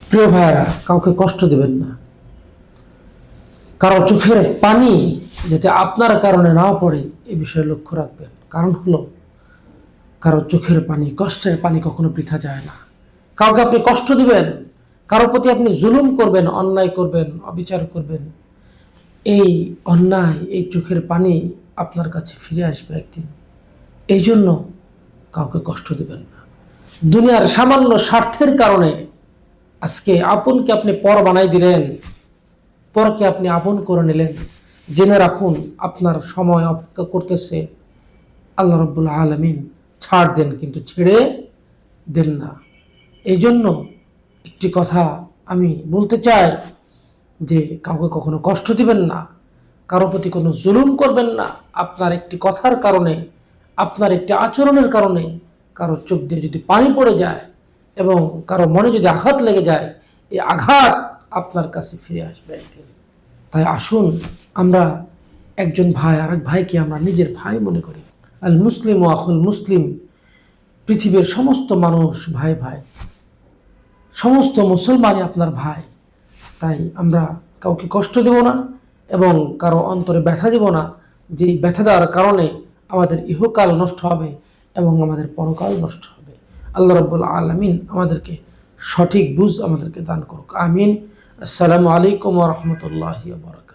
প্রিয় ভাইরা, কাউকে কষ্ট দিবেন না। কারো চোখের পানি যাতে আপনার কারণে নাও পড়ে এই বিষয়ে লক্ষ্য রাখবেন। কারণ হলো, কারো চোখের পানি, কষ্টের পানি কখনো বৃথা যায় না। কাউকে আপনি কষ্ট দিবেন, কারো প্রতি আপনি জুলুম করবেন, অন্যায় করবেন, অবিচার করবেন, এই অন্যায়, এই চোখের পানি আপনার কাছে ফিরে আসবে একদিন। এই জন্য কাউকে কষ্ট দিবেন না। দুনিয়ার সামান্য স্বার্থের কারণে আজকে আপনকে আপনি পর বানাই দিলেন, পরকে আপনি আপন করে নিলেন। জেনে রাখুন, আপনার সময় অপেক্ষা করতেছে। আল্লাহ রাব্বুল আলামিন ছাড় দেন, কিন্তু ছেড়ে দেন না। এই জন্য একটি কথা আমি বলতে চাই যে কাউকে কখনো কষ্ট দিবেন না, কারো প্রতি কোনো জুলুম করবেন না। আপনার একটি কথার কারণে, আপনার একটি আচরণের কারণে কারো চোখ দিয়ে যদি পানি পড়ে যায় এবং কারো মনে যদি আঘাত লেগে যায়, এই আঘাত আপনার কাছে ফিরে আসবে একদিন। তাই আসুন, আমরা একজন ভাই আরেক ভাইকে আমরা নিজের ভাই মনে করি। আল মুসলিম ও আখুল মুসলিম, পৃথিবীর সমস্ত মানুষ ভাই ভাই, সমস্ত মুসলমানই আপনার ভাই। তাই আমরা কাউকে কষ্ট দেব না এবং কারো অন্তরে ব্যথা দেব না, যে ব্যথা দেওয়ার কারণে আমাদের ইহকাল নষ্ট হবে এবং আমাদের পরকাল নষ্ট হবে। আল্লাহ রাব্বুল আলামিন আমাদেরকে সঠিক বুঝ আমাদেরকে দান করুক। আমিন। আসসালামু আলাইকুম ওয়া রাহমাতুল্লাহি ওয়া বারাকাতুহু।